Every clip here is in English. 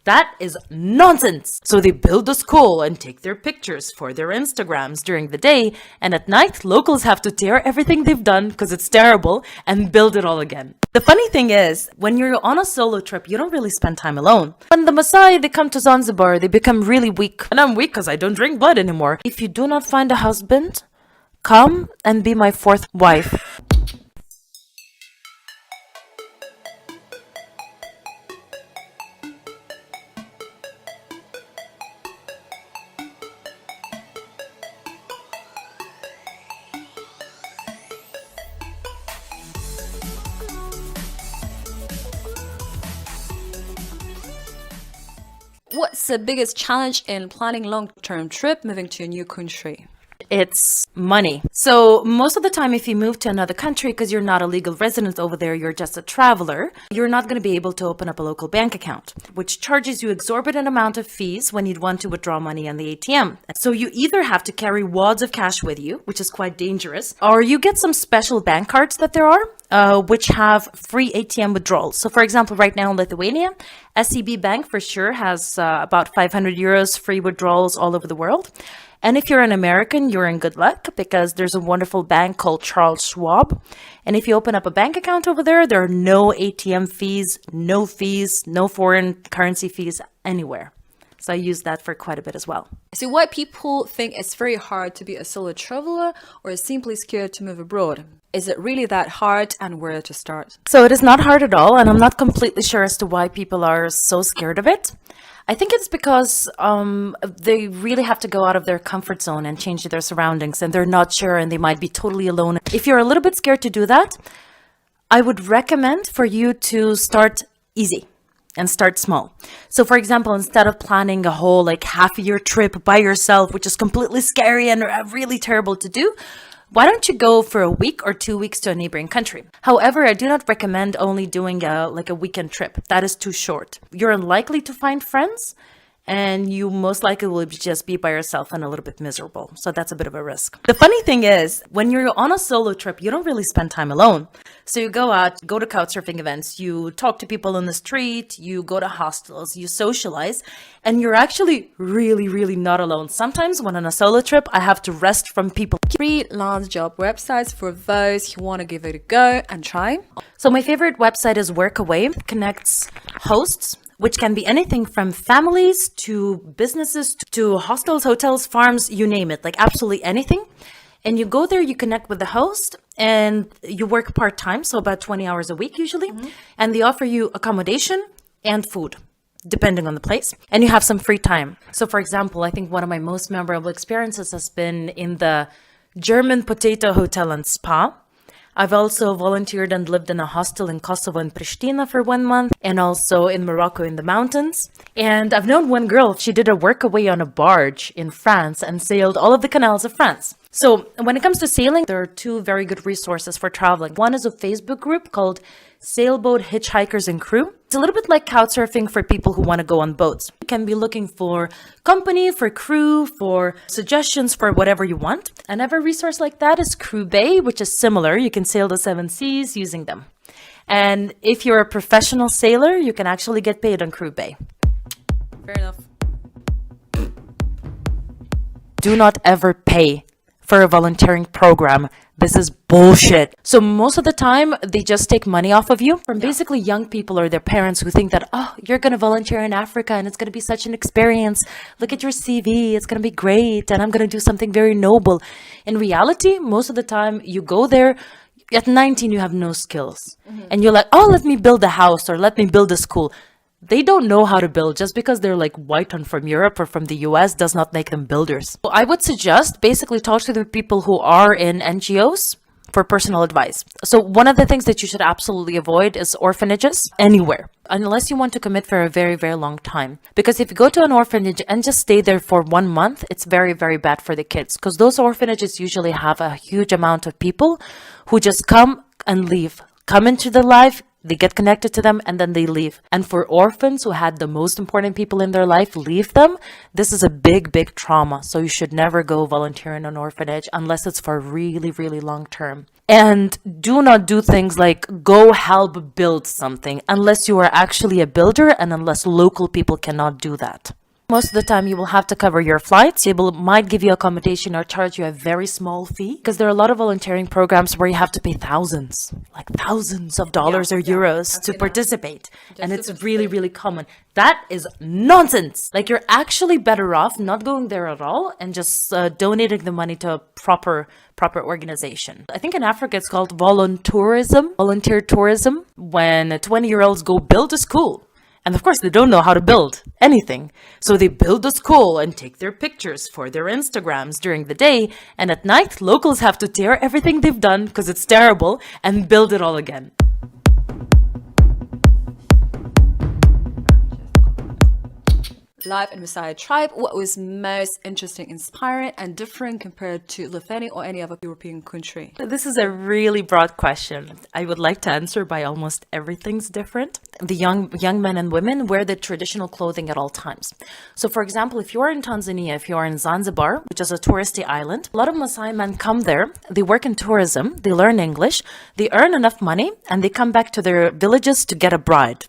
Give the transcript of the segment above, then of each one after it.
That is nonsense. So they build a school and take their pictures for their Instagrams during the day, and at night, locals have to tear everything they've done because it's terrible and build it all again. The funny thing is, when you're on a solo trip, you don't really spend time alone. When the Masai, they come to Zanzibar, they become really weak. And I'm weak because I don't drink blood anymore. If you do not find a husband, come and be my fourth wife. What's the biggest challenge in planning long-term trip moving to a new country? It's money. So most of the time, if you move to another country because you're not a legal resident over there, you're just a traveler, you're not going to be able to open up a local bank account, which charges you exorbitant amount of fees when you'd want to withdraw money on the ATM. So you either have to carry wads of cash with you, which is quite dangerous, or you get some special bank cards that there are, which have free ATM withdrawals. So for example, right now in Lithuania, SEB Bank for sure has about 500 euros free withdrawals all over the world. And if you're an American, you're in good luck because there's a wonderful bank called Charles Schwab. And if you open up a bank account over there, there are no ATM fees, no foreign currency fees anywhere. So I use that for quite a bit as well. So why people think it's very hard to be a solo traveler or simply scared to move abroad? Is it really that hard, and where to start? So it is not hard at all, and I'm not completely sure as to why people are so scared of it. I think it's because they really have to go out of their comfort zone and change their surroundings, and they're not sure and they might be totally alone. If you're a little bit scared to do that, I would recommend for you to start easy and start small. So for example, instead of planning a whole half-a-year trip by yourself, which is completely scary and really terrible to do, why don't you go for a week or 2 weeks to a neighboring country? However, I do not recommend only doing a weekend trip. That is too short. You're unlikely to find friends, and you most likely will just be by yourself and a little bit miserable. So that's a bit of a risk. The funny thing is, when you're on a solo trip, you don't really spend time alone. So you go out, go to couchsurfing events, you talk to people on the street, you go to hostels, you socialize, and you're actually really, really not alone. Sometimes when on a solo trip, I have to rest from people. Freelance job websites for those who want to give it a go and try. So my favorite website is Workaway. It connects hosts, which can be anything from families to businesses to hostels, hotels, farms, you name it, absolutely anything. And you go there, you connect with the host, and you work part-time, so about 20 hours a week usually. And they offer you accommodation and food, depending on the place. And you have some free time. So for example, I think one of my most memorable experiences has been in the German Potato Hotel and Spa. I've also volunteered and lived in a hostel in Kosovo and Pristina for 1 month, and also in Morocco in the mountains. And I've known one girl, she did a workaway on a barge in France and sailed all of the canals of France. So when it comes to sailing, there are two very good resources for traveling. One is a Facebook group called Sailboat Hitchhikers and Crew. It's a little bit like couchsurfing for people who want to go on boats. You can be looking for company, for crew, for suggestions, for whatever you want. Another resource like that is Crew Bay, which is similar. You can sail the 7 seas using them. And if you're a professional sailor, you can actually get paid on Crew Bay. Fair enough. Do not ever pay for a volunteering program. This is bullshit. So most of the time, they just take money off of you from basically young people or their parents who think that, oh, you're going to volunteer in Africa and it's going to be such an experience. Look at your CV. It's going to be great. And I'm going to do something very noble. In reality, most of the time you go there, at 19, you have no skills. And you're like, oh, let me build a house or let me build a school. They don't know how to build. Just because they're white and from Europe or from the US does not make them builders. So I would suggest basically talk to the people who are in NGOs for personal advice. So one of the things that you should absolutely avoid is orphanages anywhere, unless you want to commit for a very, very long time. Because if you go to an orphanage and just stay there for 1 month, it's very, very bad for the kids. Because those orphanages usually have a huge amount of people who just come and leave, come into their life, they get connected to them, and then they leave. And for orphans who had the most important people in their life leave them, this is a big, big trauma. So you should never go volunteer in an orphanage unless it's for really, really long term. And do not do things like go help build something unless you are actually a builder and unless local people cannot do that. Most of the time you will have to cover your flights. They might give you accommodation or charge you a very small fee because there are a lot of volunteering programs where you have to pay thousands, like thousands of dollars or euros to participate. And it's really, really common. That is nonsense. Like you're actually better off not going there at all and just donating the money to a proper organization. I think in Africa it's called volunteer tourism, when 20-year-olds go build a school. And of course, they don't know how to build anything. So they build a school and take their pictures for their Instagrams during the day. And at night, locals have to tear everything they've done because it's terrible and build it all again. Life in Maasai tribe, what was most interesting, inspiring, and different compared to Lithuania or any other European country? This is a really broad question. I would like to answer by almost everything's different. The young men and women wear the traditional clothing at all times. So for example, if you are in Tanzania, if you are in Zanzibar, which is a touristy island, a lot of Maasai men come there, they work in tourism, they learn English, they earn enough money, and they come back to their villages to get a bride.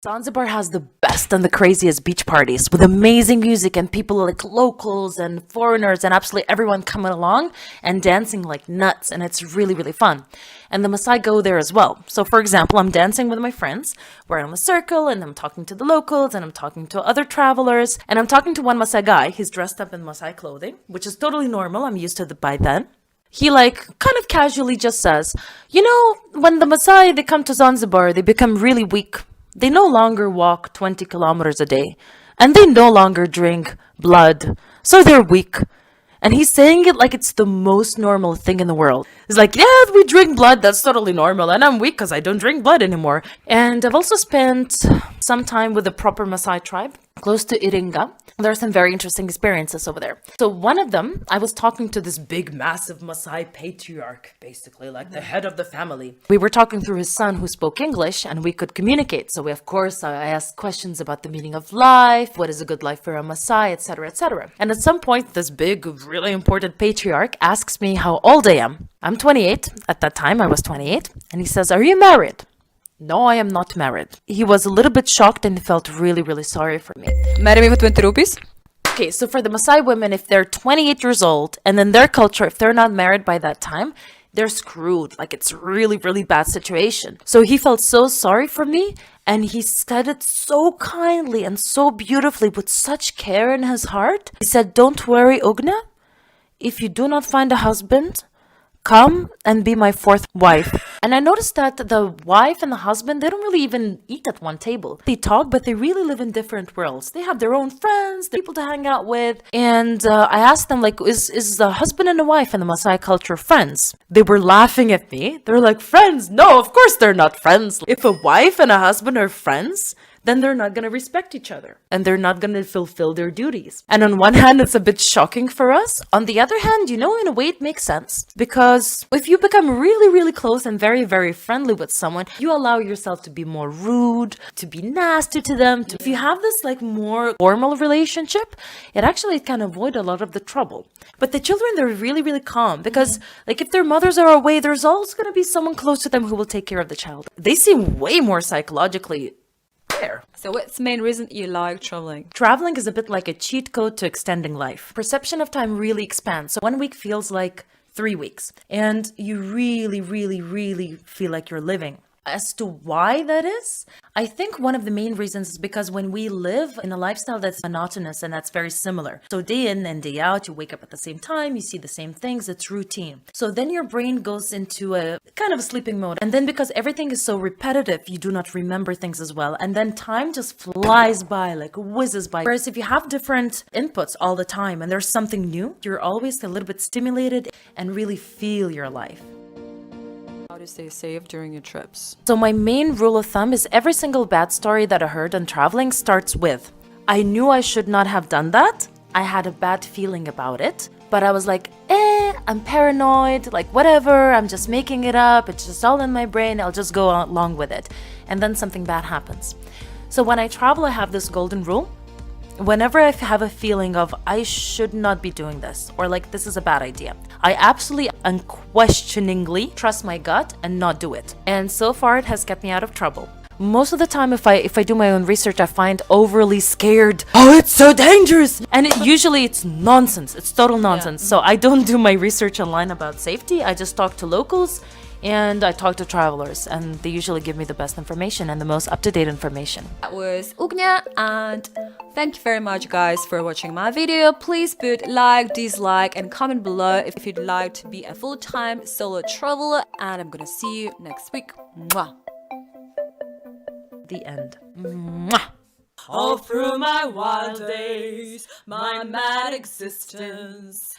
Zanzibar has the best and the craziest beach parties with amazing music and people like locals and foreigners and absolutely everyone coming along and dancing like nuts, and it's really, really fun. And the Maasai go there as well. So for example, I'm dancing with my friends, we're in a circle and I'm talking to the locals and I'm talking to other travelers and I'm talking to one Maasai guy. He's dressed up in Maasai clothing, which is totally normal. I'm used to it by then. He kind of casually just says, you know, when the Maasai, they come to Zanzibar, they become really weak. They no longer walk 20 kilometers a day, and they no longer drink blood, so they're weak. And he's saying it like it's the most normal thing in the world. He's like, yeah, we drink blood, that's totally normal, and I'm weak because I don't drink blood anymore. And I've also spent some time with the proper Maasai tribe, close to Iringa. There are some very interesting experiences over there. So one of them, I was talking to this big, massive Maasai patriarch, basically, like the head of the family. We were talking through his son who spoke English, and we could communicate. So of course, I asked questions about the meaning of life, what is a good life for a Maasai, etc., etc. And at some point, this big, really important patriarch asks me how old I am. I'm 28. At that time, I was 28. And he says, are you married? No, I am not married. He was a little bit shocked and he felt really, really sorry for me. Marry me for 20 rupees? Okay, so for the Maasai women, if they're 28 years old and in their culture, if they're not married by that time, they're screwed. Like it's really, really bad situation. So he felt so sorry for me and he said it so kindly and so beautifully with such care in his heart. He said, don't worry, Ugne. If you do not find a husband, come and be my fourth wife. And I noticed that the wife and the husband, they don't really even eat at one table. They talk, but they really live in different worlds. They have their own friends, people to hang out with. And I asked them, like, is the husband and the wife in the Maasai culture friends? They were laughing at me. They're like, friends? No, of course they're not friends. If a wife and a husband are friends, then they're not going to respect each other and they're not going to fulfill their duties. And on one hand, it's a bit shocking for us. On the other hand, in a way, it makes sense because if you become really, really close and very, very friendly with someone, you allow yourself to be more rude, to be nasty to them. If you have this more formal relationship, it actually can avoid a lot of the trouble. But the children, they're really, really calm because if their mothers are away, there's always going to be someone close to them who will take care of the child. They seem way more psychologically there. So what's the main reason you like traveling? Traveling is a bit like a cheat code to extending life. Perception of time really expands. So 1 week feels like 3 weeks. And you really, really, really feel like you're living. As to why that is, I think one of the main reasons is because when we live in a lifestyle that's monotonous and that's very similar. So day in and day out, you wake up at the same time, you see the same things, it's routine. So then your brain goes into a kind of a sleeping mode. And then because everything is so repetitive, you do not remember things as well. And then time just flies by, whizzes by. Whereas if you have different inputs all the time and there's something new, you're always a little bit stimulated and really feel your life. How to stay safe during your trips? So my main rule of thumb is every single bad story that I heard on traveling starts with, I knew I should not have done that. I had a bad feeling about it, but I was like, I'm paranoid, whatever, I'm just making it up. It's just all in my brain. I'll just go along with it. And then something bad happens. So when I travel, I have this golden rule. whenever I have a feeling of I should not be doing this, or like this is a bad idea, I absolutely unquestioningly trust my gut and not do it. And so far it has kept me out of trouble. Most of the time, if I do my own research, I find overly scared. Oh, it's so dangerous! And usually it's nonsense. It's total nonsense. So I don't do my research online about safety. I just talk to locals and I talk to travelers, and they usually give me the best information and the most up-to-date information. That was Ugne, and thank you very much guys for watching my video. Please put like, dislike and comment below if you'd like to be a full-time solo traveler, and I'm gonna see you next week. Mwah. The end. Mwah. All through my wild days, my mad existence.